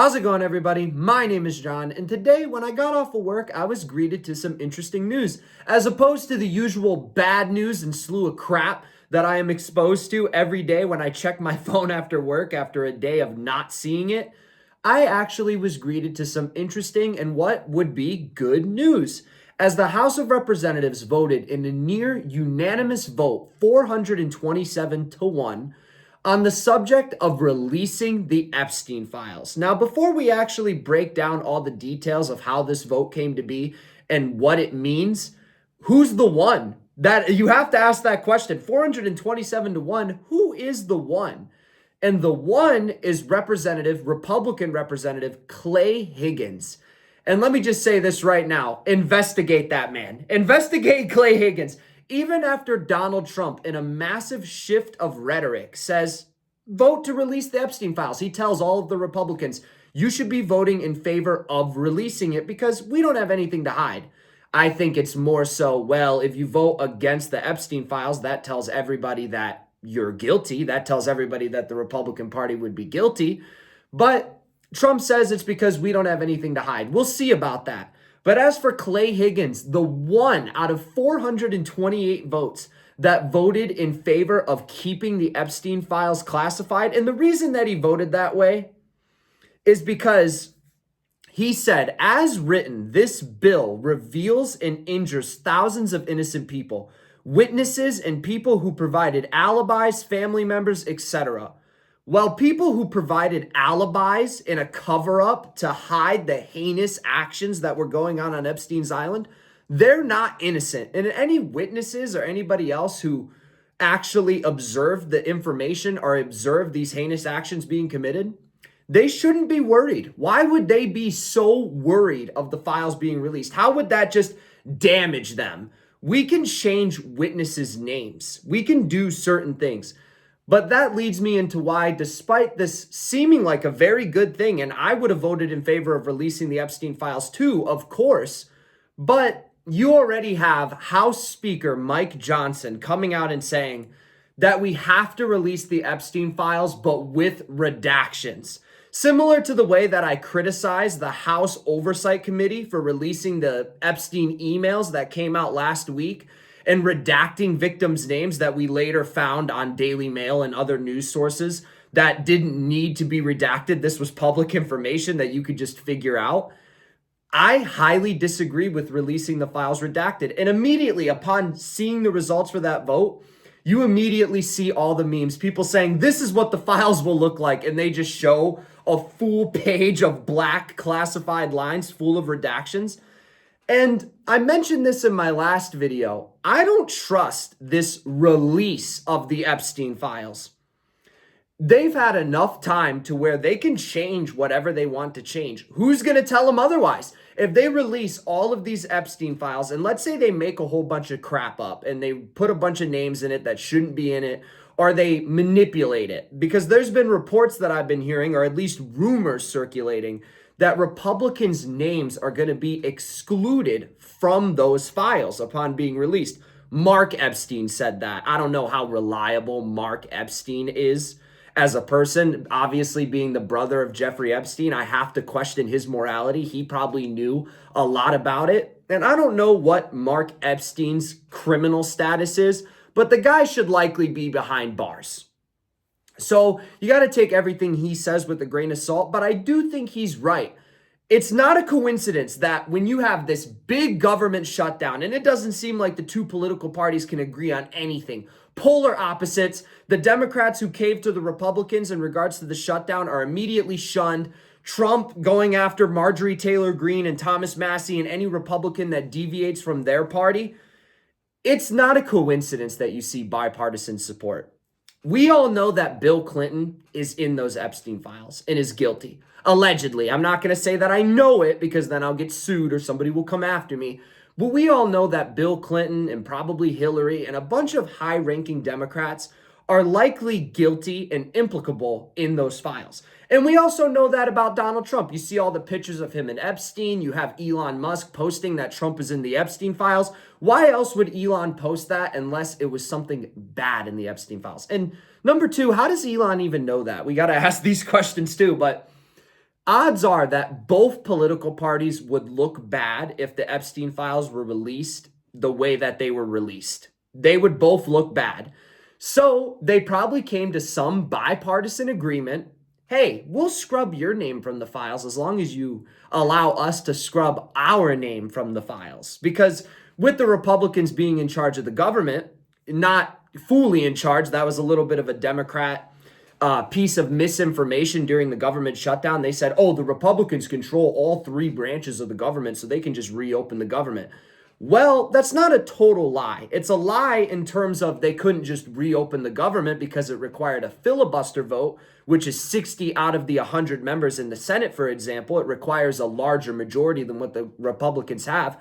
How's it going, everybody? My name is John, and today when I got off of work, I was greeted to some interesting news. As opposed to the usual bad news and slew of crap that I am exposed to every day when I check my phone after work after a day of not seeing it, I actually was greeted to some interesting and what would be good news. As the House of Representatives voted in a near unanimous vote, 427 to 1, on the subject of releasing the Epstein files. Now, before we actually break down all the details of how this vote came to be and what it means, who's the one? That you have to ask that question. 427 to 1, who is the one? And the one is Republican Representative Clay Higgins. And let me just say this right now. Investigate that man. Investigate Clay Higgins. Even after Donald Trump, in a massive shift of rhetoric, says, vote to release the Epstein files. He tells all of the Republicans, you should be voting in favor of releasing it because we don't have anything to hide. I think it's more so, well, if you vote against the Epstein files, that tells everybody that you're guilty. That tells everybody that the Republican Party would be guilty. But Trump says it's because we don't have anything to hide. We'll see about that. But as for Clay Higgins, the one out of 428 votes that voted in favor of keeping the Epstein files classified, and the reason that he voted that way is because he said, as written, this bill reveals and injures thousands of innocent people, witnesses, and people who provided alibis, family members, etc. Well, people who provided alibis in a cover-up to hide the heinous actions that were going on Epstein's Island, they're not innocent. And any witnesses or anybody else who actually observed the information or observed these heinous actions being committed, they shouldn't be worried. Why would they be so worried of the files being released? How would that just damage them? We can change witnesses' names. We can do certain things. But that leads me into why, despite this seeming like a very good thing, and I would have voted in favor of releasing the Epstein files too, of course, but you already have House Speaker Mike Johnson coming out and saying that we have to release the Epstein files, but with redactions. Similar to the way that I criticized the House Oversight Committee for releasing the Epstein emails that came out last week and redacting victims' names that we later found on Daily Mail and other news sources that didn't need to be redacted. This was public information that you could just figure out. I highly disagree with releasing the files redacted. And immediately upon seeing the results for that vote, you immediately see all the memes, people saying, this is what the files will look like. And they just show a full page of black classified lines full of redactions. And I mentioned this in my last video. I don't trust this release of the Epstein files. They've had enough time to where they can change whatever they want to change. Who's going to tell them otherwise? If they release all of these Epstein files, and let's say they make a whole bunch of crap up and they put a bunch of names in it that shouldn't be in it, or they manipulate it, because there's been reports that I've been hearing, or at least rumors circulating, that Republicans' names are going to be excluded from those files upon being released. Mark Epstein said that. I don't know how reliable Mark Epstein is as a person. Obviously, being the brother of Jeffrey Epstein, I have to question his morality. He probably knew a lot about it. And I don't know what Mark Epstein's criminal status is, but the guy should likely be behind bars. So you got to take everything he says with a grain of salt, but I do think he's right. It's not a coincidence that when you have this big government shutdown, and it doesn't seem like the two political parties can agree on anything, polar opposites, the Democrats who caved to the Republicans in regards to the shutdown are immediately shunned. Trump going after Marjorie Taylor Greene and Thomas Massie and any Republican that deviates from their party. It's not a coincidence that you see bipartisan support. We all know that Bill Clinton is in those Epstein files and is guilty. Allegedly. I'm not going to say that I know it because then I'll get sued or somebody will come after me. But we all know that Bill Clinton and probably Hillary and a bunch of high-ranking Democrats are likely guilty and implicable in those files. And we also know that about Donald Trump. You see all the pictures of him and Epstein. You have Elon Musk posting that Trump is in the Epstein files. Why else would Elon post that unless it was something bad in the Epstein files? And number two, how does Elon even know that? We got to ask these questions too. But odds are that both political parties would look bad if the Epstein files were released the way that they were released. They would both look bad. So they probably came to some bipartisan agreement. Hey, we'll scrub your name from the files as long as you allow us to scrub our name from the files. Because with the Republicans being in charge of the government, not fully in charge, that was a little bit of a Democrat piece of misinformation during the government shutdown. They said, oh, the Republicans control all three branches of the government, so they can just reopen the government. Well, that's not a total lie. It's a lie in terms of they couldn't just reopen the government because it required a filibuster vote, which is 60 out of the 100 members in the Senate, for example. It requires a larger majority than what the Republicans have.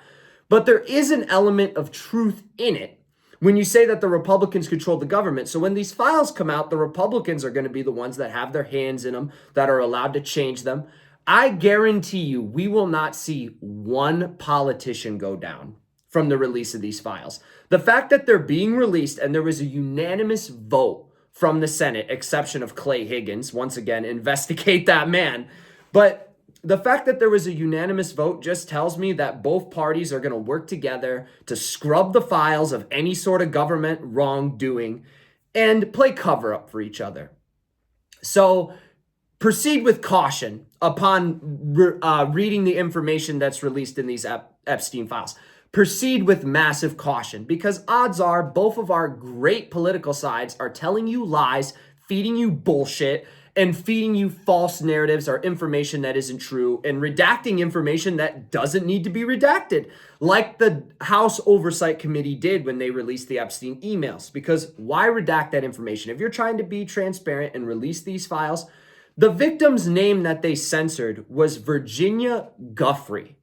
But there is an element of truth in it when you say that the Republicans control the government. So when these files come out, the Republicans are going to be the ones that have their hands in them, that are allowed to change them. I guarantee you, we will not see one politician go down from the release of these files. The fact that they're being released and there was a unanimous vote from the Senate, exception of Clay Higgins, once again, investigate that man. But the fact that there was a unanimous vote just tells me that both parties are going to work together to scrub the files of any sort of government wrongdoing and play cover up for each other. So proceed with caution upon reading the information that's released in these Epstein files. Proceed with massive caution, because odds are both of our great political sides are telling you lies, feeding you bullshit, and feeding you false narratives or information that isn't true, and redacting information that doesn't need to be redacted, like the House Oversight Committee did when they released the Epstein emails. Because why redact that information? If you're trying to be transparent and release these files, the victim's name that they censored was Virginia Giuffre.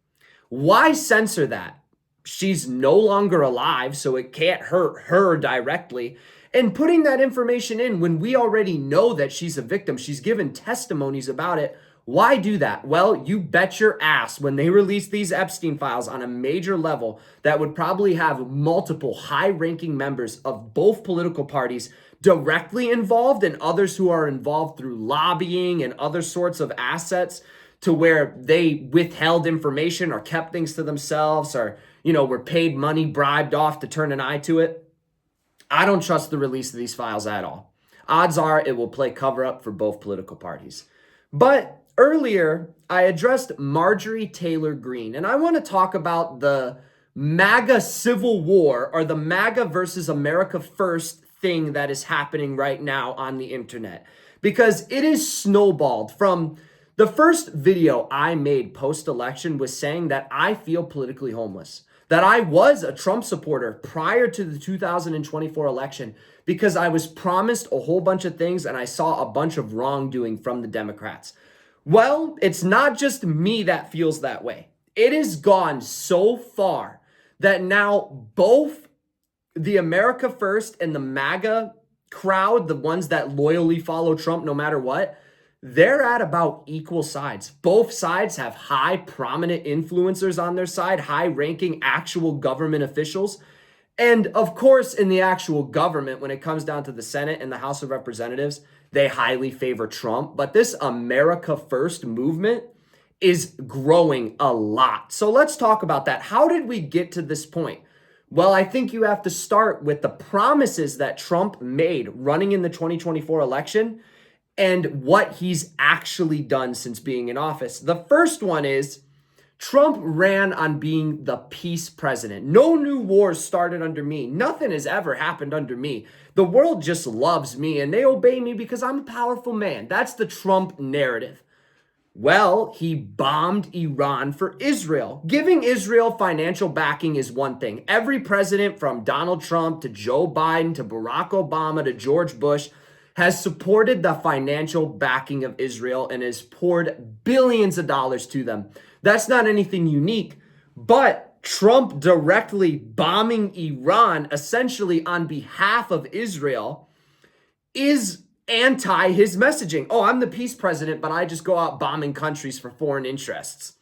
Why censor that? She's no longer alive, so it can't hurt her directly. And putting that information in when we already know that she's a victim, she's given testimonies about it. Why do that? Well, you bet your ass when they release these Epstein files on a major level that would probably have multiple high-ranking members of both political parties directly involved and others who are involved through lobbying and other sorts of assets to where they withheld information or kept things to themselves or, were paid money, bribed off to turn an eye to it. I don't trust the release of these files at all. Odds are it will play cover up for both political parties. But earlier, I addressed Marjorie Taylor Greene, and I want to talk about the MAGA civil war, or the MAGA versus America First thing that is happening right now on the internet, because it is snowballed. From the first video I made post-election was saying that I feel politically homeless, that I was a Trump supporter prior to the 2024 election because I was promised a whole bunch of things and I saw a bunch of wrongdoing from the Democrats. Well, it's not just me that feels that way. It has gone so far that now both the America First and the MAGA crowd, the ones that loyally follow Trump no matter what, they're at about equal sides. Both sides have high prominent influencers on their side, high ranking actual government officials. And of course, in the actual government, when it comes down to the Senate and the House of Representatives, they highly favor Trump. But this America First movement is growing a lot. So let's talk about that. How did we get to this point? Well, I think you have to start with the promises that Trump made running in the 2024 election and what he's actually done since being in office. The first one is Trump ran on being the peace president. No new wars started under me. Nothing has ever happened under me. The world just loves me and they obey me because I'm a powerful man. That's the Trump narrative. Well, he bombed Iran for Israel. Giving Israel financial backing is one thing. Every president from Donald Trump to Joe Biden to Barack Obama to George Bush has supported the financial backing of Israel and has poured billions of dollars to them. That's not anything unique, but Trump directly bombing Iran, essentially on behalf of Israel, is anti his messaging. Oh, I'm the peace president, but I just go out bombing countries for foreign interests.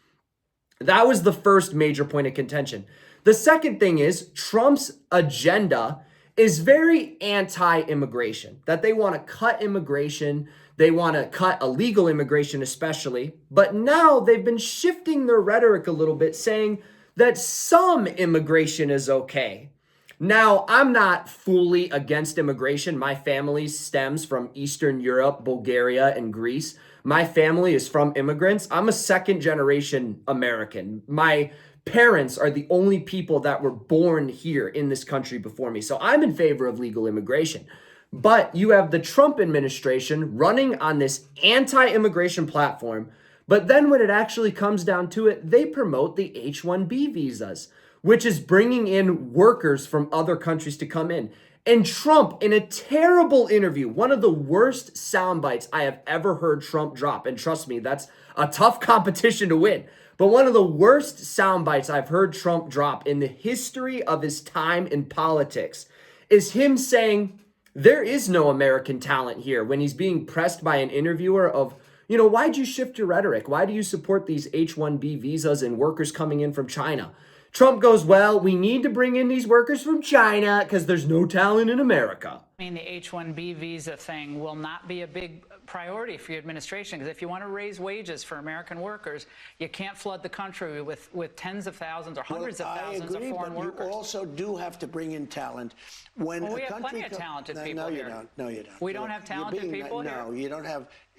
That was the first major point of contention. The second thing is Trump's agenda is very anti-immigration, that they want to cut immigration, They want to cut illegal immigration especially. But now they've been shifting their rhetoric a little bit, saying that some immigration is okay. Now, I'm not fully against immigration. My family stems from Eastern Europe, Bulgaria, and Greece. My family is from immigrants. I'm a second generation American. My parents are the only people that were born here in this country before me. So I'm in favor of legal immigration. But you have the Trump administration running on this anti-immigration platform. But then when it actually comes down to it, they promote the H-1B visas, which is bringing in workers from other countries to come in. And Trump, in a terrible interview, one of the worst sound bites I have ever heard Trump drop, and trust me, that's a tough competition to win, but one of the worst sound bites I've heard Trump drop in the history of his time in politics is him saying, there is no American talent here, when he's being pressed by an interviewer of, why'd you shift your rhetoric? Why do you support these H-1B visas and workers coming in from China? Trump goes, well, we need to bring in these workers from China because there's no talent in America. I mean, the H-1B visa thing will not be a big priority for your administration, because if you want to raise wages for American workers, you can't flood the country with tens of thousands or hundreds of thousands of foreign workers. You also do have to bring in talent. When we have plenty of talented people here. No, you don't. We don't have talented people here? No,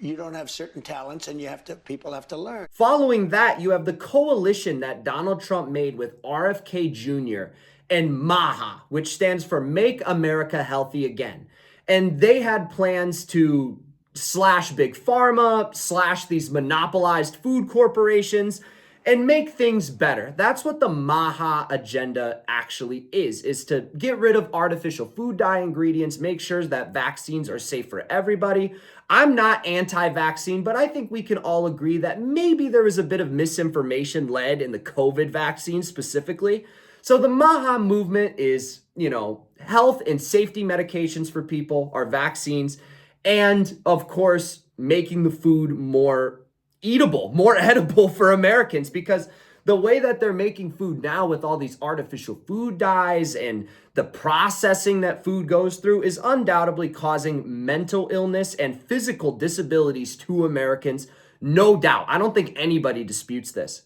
you don't have certain talents, and people have to learn. Following that, you have the coalition that Donald Trump made with RFK Jr. and Maga, which stands for Make America Healthy Again. And they had plans to slash Big Pharma, slash these monopolized food corporations, and make things better. That's what the Maga agenda actually is to get rid of artificial food dye ingredients, make sure that vaccines are safe for everybody. I'm not anti-vaccine, but I think we can all agree that maybe there was a bit of misinformation led in the COVID vaccine specifically. So the Maga movement is, health and safety medications for people, or vaccines, and of course, making the food more eatable, more edible for Americans, because the way that they're making food now with all these artificial food dyes and the processing that food goes through is undoubtedly causing mental illness and physical disabilities to Americans. No doubt. I don't think anybody disputes this.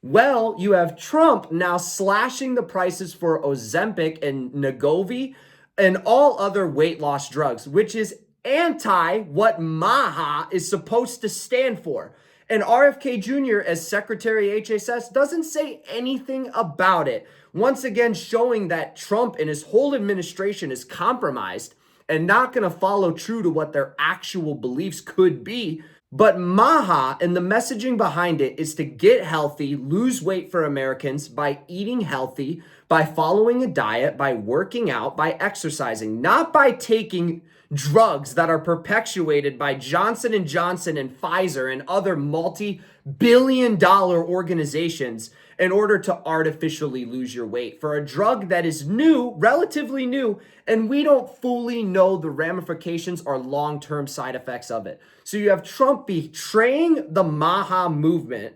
Well, you have Trump now slashing the prices for Ozempic and Wegovy and all other weight loss drugs, which is anti what Maga is supposed to stand for. And RFK Jr., as Secretary HHS, doesn't say anything about it. Once again, showing that Trump and his whole administration is compromised and not going to follow true to what their actual beliefs could be. But Maga and the messaging behind it is to get healthy, lose weight for Americans by eating healthy, by following a diet, by working out, by exercising, not by taking drugs that are perpetuated by Johnson & Johnson and Pfizer and other multi-billion-dollar organizations in order to artificially lose your weight for a drug that is new, relatively new, and we don't fully know the ramifications or long-term side effects of it. So you have Trump betraying the Maga movement.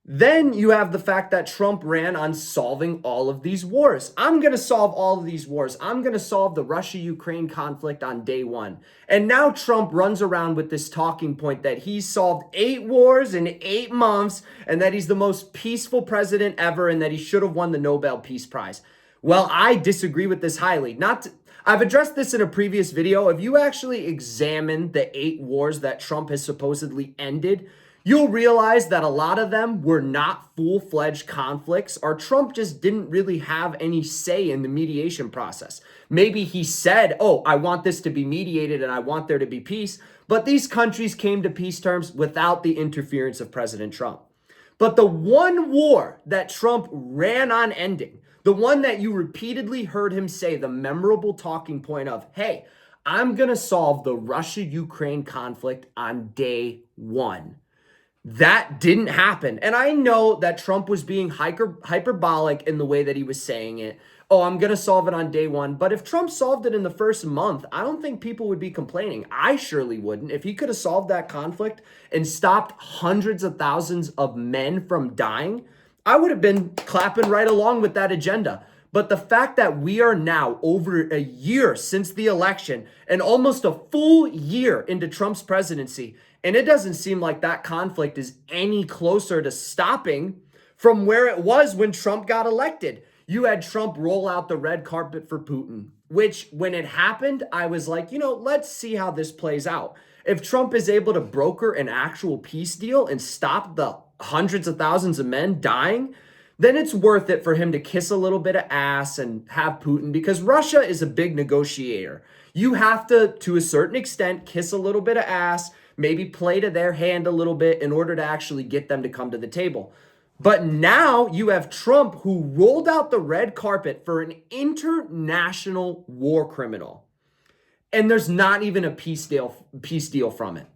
Then you have the fact that Trump ran on solving all of these wars. I'm going to solve all of these wars. I'm going to solve the Russia-Ukraine conflict on day one. And now Trump runs around with this talking point that he's solved 8 wars in 8 months and that he's the most peaceful president ever and that he should have won the Nobel Peace Prize. Well, I disagree with this highly. I've addressed this in a previous video. If you actually examine the 8 wars that Trump has supposedly ended, you'll realize that a lot of them were not full-fledged conflicts, or Trump just didn't really have any say in the mediation process. Maybe he said, oh, I want this to be mediated and I want there to be peace, but these countries came to peace terms without the interference of President Trump. But the one war that Trump ran on ending, the one that you repeatedly heard him say, the memorable talking point of, hey, I'm going to solve the Russia-Ukraine conflict on day one. That didn't happen. And I know that Trump was being hyperbolic in the way that he was saying it. Oh, I'm going to solve it on day one. But if Trump solved it in the first month, I don't think people would be complaining. I surely wouldn't. If he could have solved that conflict and stopped hundreds of thousands of men from dying, I would have been clapping right along with that agenda. But the fact that we are now over a year since the election and almost a full year into Trump's presidency, and it doesn't seem like that conflict is any closer to stopping from where it was when Trump got elected. You had Trump roll out the red carpet for Putin, which when it happened, I was like, let's see how this plays out. If Trump is able to broker an actual peace deal and stop the hundreds of thousands of men dying, then it's worth it for him to kiss a little bit of ass and have Putin, because Russia is a big negotiator. You have to a certain extent, kiss a little bit of ass, maybe play to their hand a little bit in order to actually get them to come to the table. But now you have Trump, who rolled out the red carpet for an international war criminal. And there's not even a peace deal from it.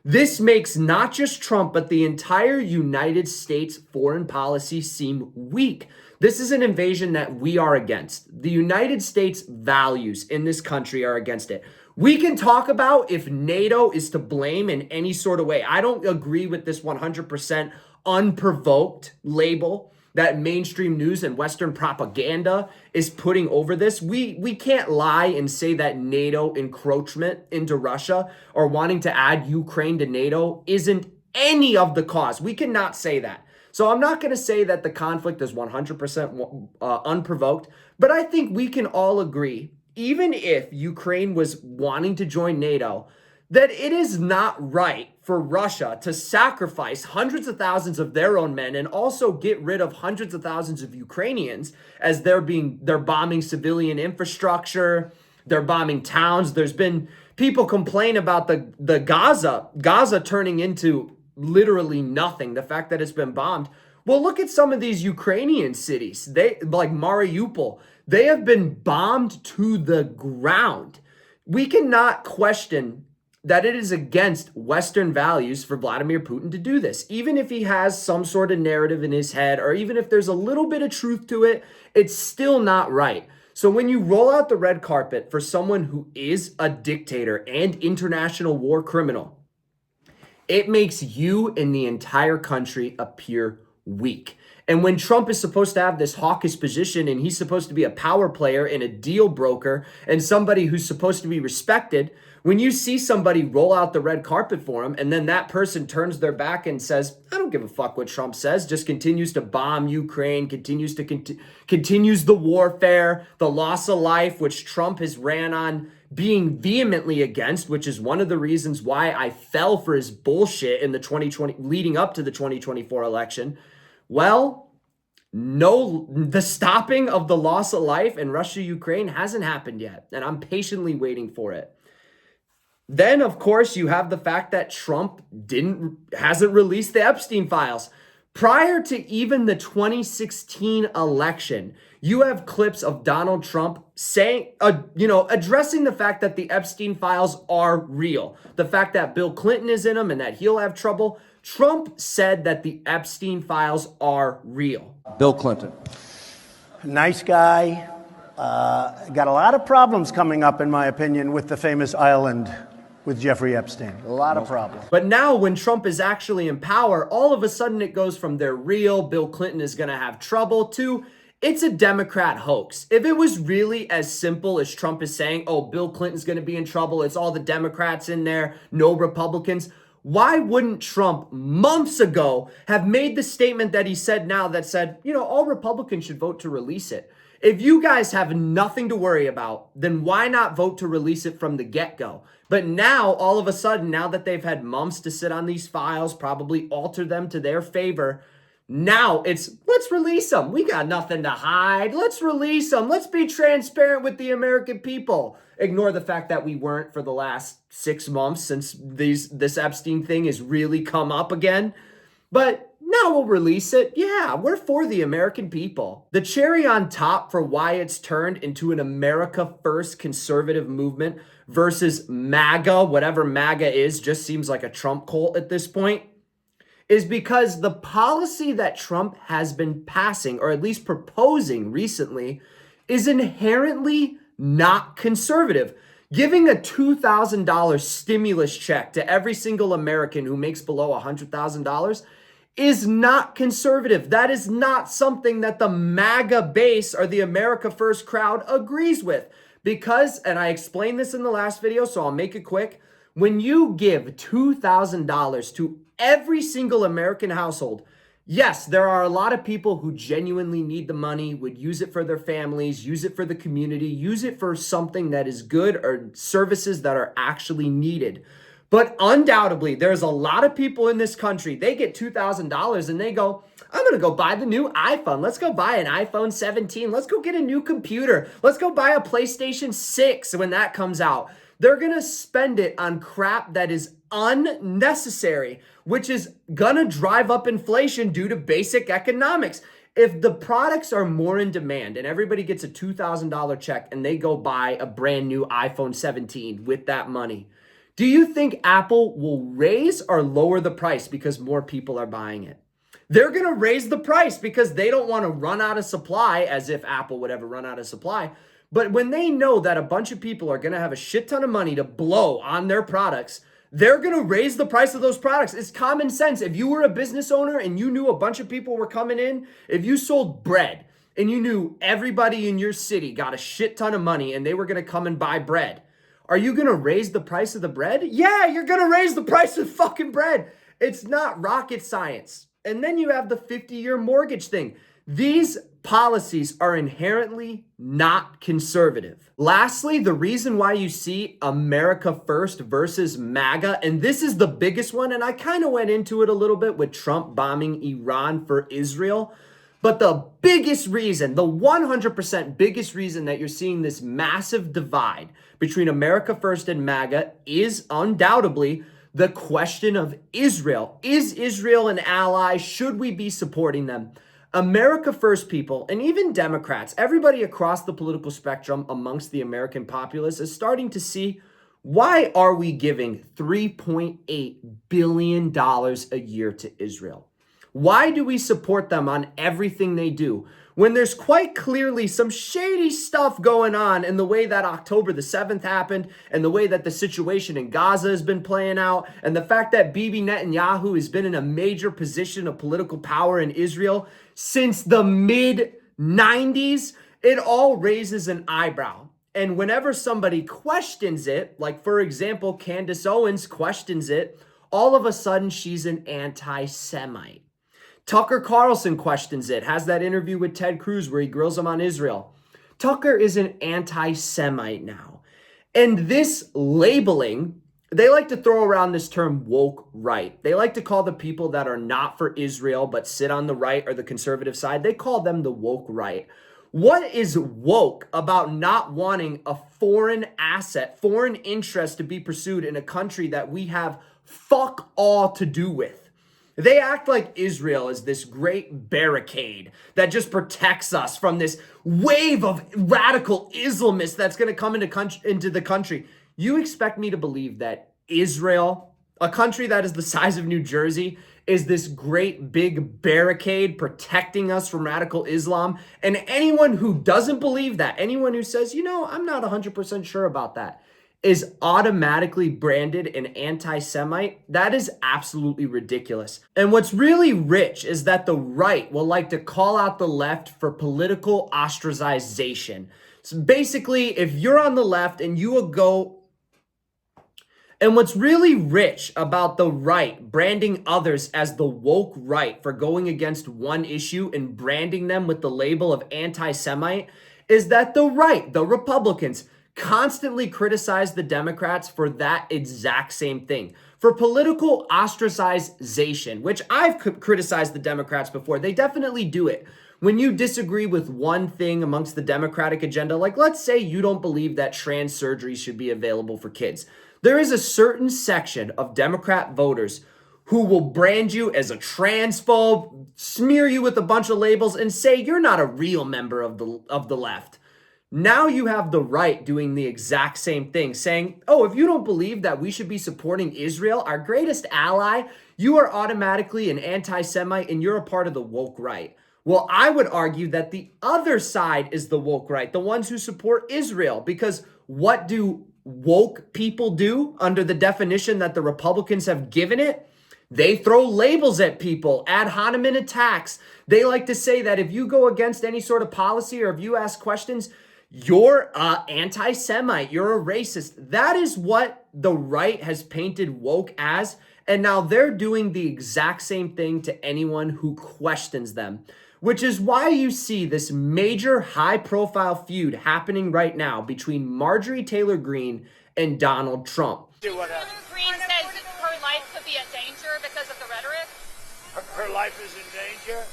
This makes not just Trump, but the entire United States foreign policy seem weak. This is an invasion that we are against. The United States values in this country are against it. We can talk about if NATO is to blame in any sort of way. I don't agree with this 100% unprovoked label that mainstream news and Western propaganda is putting over this. We can't lie and say that NATO encroachment into Russia or wanting to add Ukraine to NATO isn't any of the cause. We cannot say that. So I'm not going to say that the conflict is 100% unprovoked, but I think we can all agree, even if Ukraine was wanting to join NATO, that it is not right for Russia to sacrifice hundreds of thousands of their own men and also get rid of hundreds of thousands of Ukrainians as they're bombing civilian infrastructure, they're bombing towns. There's been people complain about the Gaza turning into literally nothing, the fact that it's been bombed. Well, look at some of these Ukrainian cities. They, like Mariupol, they have been bombed to the ground. We cannot question that it is against Western values for Vladimir Putin to do this. Even if he has some sort of narrative in his head, or even if there's a little bit of truth to it, it's still not right. So when you roll out the red carpet for someone who is a dictator and international war criminal, it makes you and the entire country appear weak. And when Trump is supposed to have this hawkish position and he's supposed to be a power player and a deal broker and somebody who's supposed to be respected, when you see somebody roll out the red carpet for him and then that person turns their back and says, I don't give a fuck what Trump says, just continues to bomb Ukraine, continues the warfare, the loss of life, which Trump has ran on being vehemently against, which is one of the reasons why I fell for his bullshit in the 2020 leading up to the 2024 election. Well, no, the stopping of the loss of life in Russia, Ukraine hasn't happened yet, and I'm patiently waiting for it. Then, of course, you have the fact that Trump hasn't released the Epstein files. Prior to even the 2016 election, you have clips of Donald Trump saying, addressing the fact that the Epstein files are real. The fact that Bill Clinton is in them and that he'll have trouble. Trump said that the Epstein files are real. Bill Clinton. Nice guy. Got a lot of problems coming up, in my opinion, with the famous island with Jeffrey Epstein. A lot of problems. But now when Trump is actually in power, all of a sudden it goes from they're real, Bill Clinton is going to have trouble, to it's a Democrat hoax. If it was really as simple as Trump is saying, oh, Bill Clinton's going to be in trouble, it's all the Democrats in there, no Republicans, why wouldn't Trump months ago have made the statement that he said now that said, all Republicans should vote to release it? If you guys have nothing to worry about, then why not vote to release it from the get-go? But now, all of a sudden, now that they've had months to sit on these files, probably alter them to their favor, now it's, let's release them. We got nothing to hide. Let's release them. Let's be transparent with the American people. Ignore the fact that we weren't for the last 6 months since this Epstein thing has really come up again. But now we'll release it. Yeah, we're for the American people. The cherry on top for why it's turned into an America First conservative movement versus MAGA, whatever MAGA is, just seems like a Trump cult at this point, is because the policy that Trump has been passing, or at least proposing recently, is inherently not conservative. Giving a $2,000 stimulus check to every single American who makes below $100,000 is not conservative. That is not something that the MAGA base or the America First crowd agrees with. Because, and I explained this in the last video, so I'll make it quick. When you give $2,000 to every single American household, yes, there are a lot of people who genuinely need the money, would use it for their families, use it for the community, use it for something that is good or services that are actually needed. But undoubtedly, there's a lot of people in this country, they get $2,000 and they go, I'm going to go buy the new iPhone. Let's go buy an iPhone 17. Let's go get a new computer. Let's go buy a PlayStation 6 when that comes out. They're going to spend it on crap that is unnecessary, which is going to drive up inflation due to basic economics. If the products are more in demand and everybody gets a $2,000 check and they go buy a brand new iPhone 17 with that money, do you think Apple will raise or lower the price because more people are buying it? They're going to raise the price because they don't want to run out of supply, as if Apple would ever run out of supply. But when they know that a bunch of people are going to have a shit ton of money to blow on their products, they're going to raise the price of those products. It's common sense. If you were a business owner and you knew a bunch of people were coming in, if you sold bread and you knew everybody in your city got a shit ton of money and they were going to come and buy bread, are you going to raise the price of the bread? Yeah, you're going to raise the price of fucking bread. It's not rocket science. And then you have the 50-year mortgage thing. These policies are inherently not conservative. Lastly, the reason why you see America First versus MAGA, and this is the biggest one, and I kind of went into it a little bit with Trump bombing Iran for Israel, but the biggest reason, the 100% biggest reason that you're seeing this massive divide between America First and MAGA is undoubtedly the question of Israel. Is Israel an ally? Should we be supporting them? America First people, and even Democrats, everybody across the political spectrum amongst the American populace is starting to see, why are we giving $3.8 billion a year to Israel? Why do we support them on everything they do when there's quite clearly some shady stuff going on in the way that October the 7th happened and the way that the situation in Gaza has been playing out and the fact that Bibi Netanyahu has been in a major position of political power in Israel since the mid-90s? It all raises an eyebrow. And whenever somebody questions it, like for example, Candace Owens questions it, all of a sudden she's an anti-Semite. Tucker Carlson questions it, has that interview with Ted Cruz where he grills him on Israel. Tucker is an anti-Semite now. And this labeling, they like to throw around this term woke right. They like to call the people that are not for Israel but sit on the right or the conservative side, they call them the woke right. What is woke about not wanting a foreign asset, foreign interest to be pursued in a country that we have fuck all to do with? They act like Israel is this great barricade that just protects us from this wave of radical Islamists that's going to come into the country. You expect me to believe that Israel, a country that is the size of New Jersey, is this great big barricade protecting us from radical Islam? And anyone who doesn't believe that, anyone who says, you know, I'm not 100% sure about that, is automatically branded an anti-Semite. That is absolutely ridiculous. And what's really rich is that the right will like to call out the left for political ostracization. So basically, if you're on the left and you will go, and what's really rich about the right branding others as the woke right for going against one issue and branding them with the label of anti-Semite is that the right, the Republicans, constantly criticize the Democrats for that exact same thing. For political ostracization, which I've criticized the Democrats before, they definitely do it. When you disagree with one thing amongst the Democratic agenda, like let's say you don't believe that trans surgery should be available for kids. There is a certain section of Democrat voters who will brand you as a transphobe, smear you with a bunch of labels, and say you're not a real member of the left. Now you have the right doing the exact same thing, saying, oh, if you don't believe that we should be supporting Israel, our greatest ally, you are automatically an anti-Semite and you're a part of the woke right. Well, I would argue that the other side is the woke right, the ones who support Israel, because what do woke people do under the definition that the Republicans have given it? They throw labels at people, ad hominem attacks. They like to say that if you go against any sort of policy or if you ask questions, you're anti-Semite, you're a racist. That is what the right has painted woke as. And now they're doing the exact same thing to anyone who questions them, which is why you see this major high-profile feud happening right now between Marjorie Taylor Greene and Donald Trump. Taylor Greene says her life could be in danger because of the rhetoric. Her life is in danger?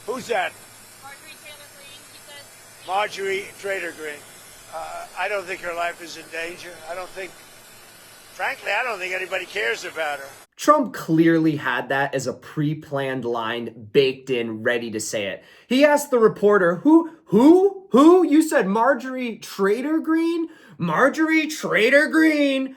Who's that? Marjorie Taylor Greene, he says. Marjorie Taylor Greene. I don't think her life is in danger. Frankly, I don't think anybody cares about her. Trump clearly had that as a pre-planned line baked in, ready to say it. He asked the reporter, who? You said Marjorie Taylor Greene? Marjorie Taylor Greene.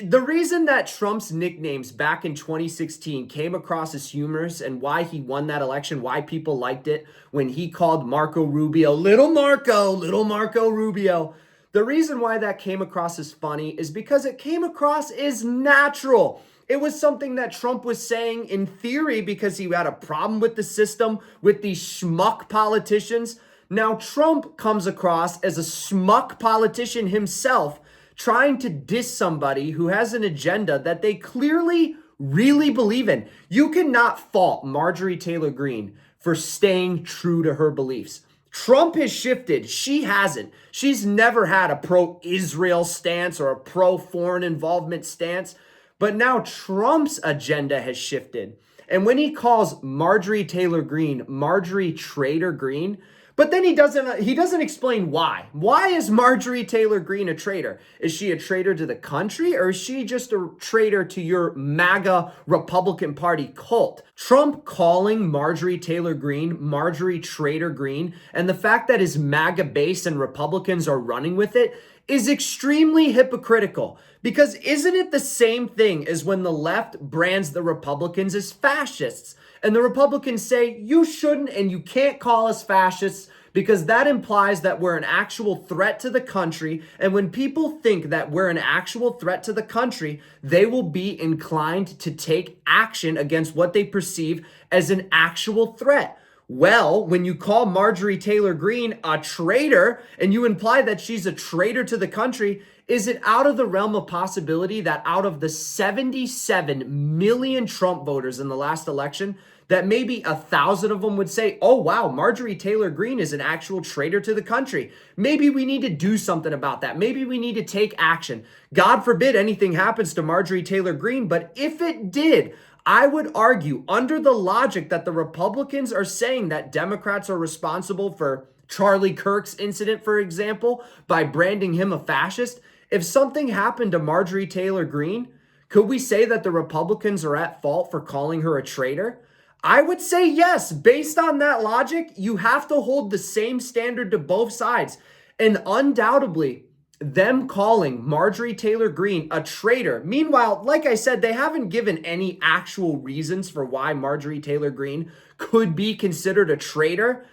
The reason that Trump's nicknames back in 2016 came across as humorous and why he won that election, why people liked it when he called Marco Rubio, little Marco Rubio. The reason why that came across as funny is because it came across as natural. It was something that Trump was saying in theory because he had a problem with the system, with these schmuck politicians. Now Trump comes across as a schmuck politician himself, trying to diss somebody who has an agenda that they clearly really believe in. You cannot fault Marjorie Taylor Greene for staying true to her beliefs. Trump has shifted. She hasn't. She's never had a pro-Israel stance or a pro-foreign involvement stance. But now Trump's agenda has shifted. And when he calls Marjorie Taylor Greene Marjorie Taylor Greene, but then he doesn't explain why. Why is Marjorie Taylor Greene a traitor? Is she a traitor to the country, or is she just a traitor to your MAGA Republican Party cult? Trump calling Marjorie Taylor Greene Marjorie Taylor Greene, and the fact that his MAGA base and Republicans are running with it is extremely hypocritical. Because isn't it the same thing as when the left brands the Republicans as fascists? And the Republicans say, you shouldn't and you can't call us fascists because that implies that we're an actual threat to the country. And when people think that we're an actual threat to the country, they will be inclined to take action against what they perceive as an actual threat. Well, when you call Marjorie Taylor Greene a traitor and you imply that she's a traitor to the country, is it out of the realm of possibility that out of the 77 million Trump voters in the last election, that maybe 1,000 of them would say, oh, wow, Marjorie Taylor Greene is an actual traitor to the country. Maybe we need to do something about that. Maybe we need to take action. God forbid anything happens to Marjorie Taylor Greene, but if it did, I would argue under the logic that the Republicans are saying that Democrats are responsible for Charlie Kirk's incident, for example, by branding him a fascist. If something happened to Marjorie Taylor Greene, could we say that the Republicans are at fault for calling her a traitor? I would say yes. Based on that logic, you have to hold the same standard to both sides. And undoubtedly, them calling Marjorie Taylor Greene a traitor. Meanwhile, like I said, they haven't given any actual reasons for why Marjorie Taylor Greene could be considered a traitor.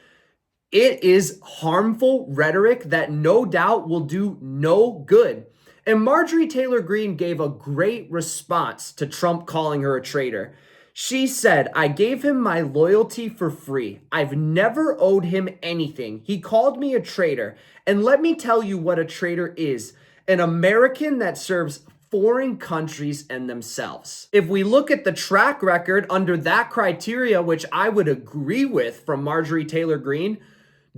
It is harmful rhetoric that no doubt will do no good. And Marjorie Taylor Greene gave a great response to Trump calling her a traitor. She said, I gave him my loyalty for free. I've never owed him anything. He called me a traitor. And let me tell you what a traitor is. An American that serves foreign countries and themselves. If we look at the track record under that criteria, which I would agree with from Marjorie Taylor Greene,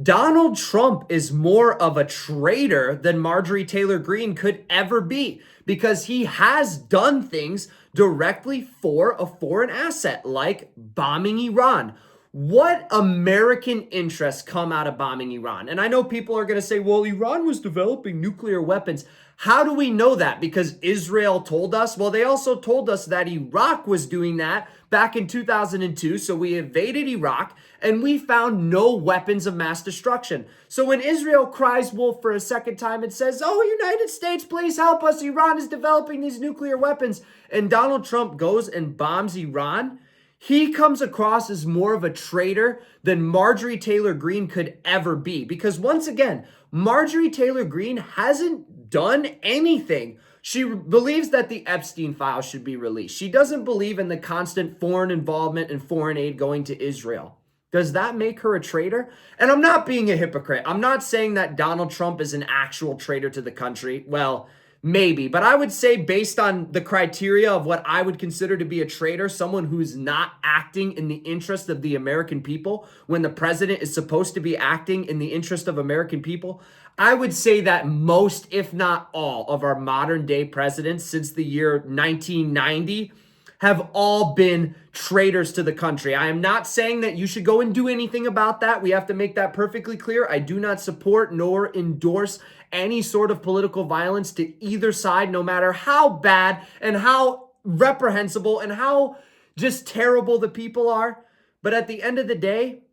Donald Trump is more of a traitor than Marjorie Taylor Greene could ever be because he has done things directly for a foreign asset like bombing Iran. What American interests come out of bombing Iran? And I know people are going to say, well, Iran was developing nuclear weapons. How do we know that? Because Israel told us? Well, they also told us that Iraq was doing that back in 2002. So we invaded Iraq and we found no weapons of mass destruction. So when Israel cries wolf for a second time and says, oh, United States, please help us. Iran is developing these nuclear weapons. And Donald Trump goes and bombs Iran. He comes across as more of a traitor than Marjorie Taylor Greene could ever be. Because once again, Marjorie Taylor Greene hasn't done anything She believes that the Epstein files should be released. She doesn't believe in the constant foreign involvement and foreign aid going to Israel. Does that make her a traitor? And I'm not being a hypocrite. I'm not saying that Donald Trump is an actual traitor to the country. Well, maybe. But I would say, based on the criteria of what I would consider to be a traitor, someone who's not acting in the interest of the American people when the president is supposed to be acting in the interest of American people, I would say that most, if not all, of our modern day presidents since the year 1990 have all been traitors to the country. I am not saying that you should go and do anything about that. We have to make that perfectly clear. I do not support nor endorse any sort of political violence to either side, no matter how bad and how reprehensible and how just terrible the people are. But at the end of the day,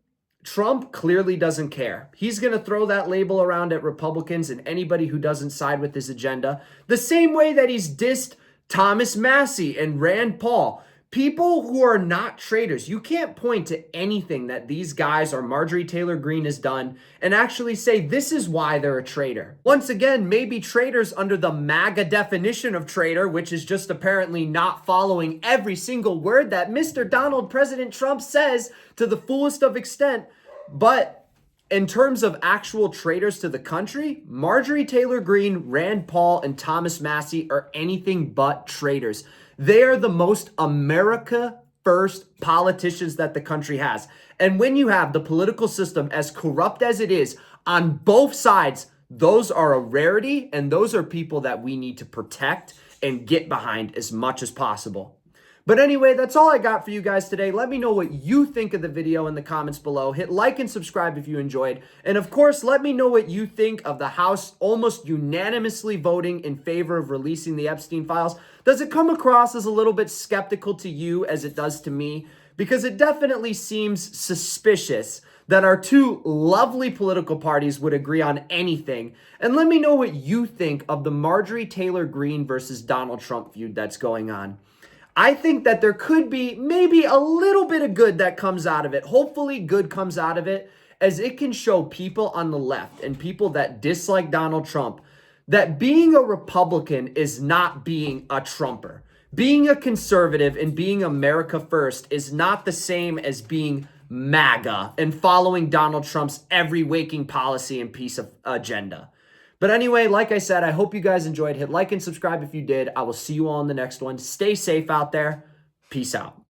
Trump clearly doesn't care. He's going to throw that label around at Republicans and anybody who doesn't side with his agenda, the same way that he's dissed Thomas Massie and Rand Paul. People who are not traitors. You can't point to anything that these guys or Marjorie Taylor Greene has done and actually say this is why they're a traitor. Once again, maybe traitors under the Maga definition of traitor, which is just apparently not following every single word that Mr. Donald President Trump says to the fullest of extent. But in terms of actual traitors to the country, Marjorie Taylor Greene, Rand Paul, and Thomas Massie are anything but traitors. They are the most America first politicians that the country has. And when you have the political system as corrupt as it is on both sides, those are a rarity, and those are people that we need to protect and get behind as much as possible. But anyway, that's all I got for you guys today. Let me know what you think of the video in the comments below. Hit like and subscribe if you enjoyed. And of course, let me know what you think of the House almost unanimously voting in favor of releasing the Epstein files. Does it come across as a little bit skeptical to you as it does to me? Because it definitely seems suspicious that our two lovely political parties would agree on anything. And let me know what you think of the Marjorie Taylor Greene versus Donald Trump feud that's going on. I think that there could be maybe a little bit of good that comes out of it. Hopefully good comes out of it, as it can show people on the left and people that dislike Donald Trump that being a Republican is not being a Trumper. Being a conservative and being America first is not the same as being MAGA and following Donald Trump's every waking policy and piece of agenda. But anyway, like I said, I hope you guys enjoyed. Hit like and subscribe if you did. I will see you all in the next one. Stay safe out there. Peace out.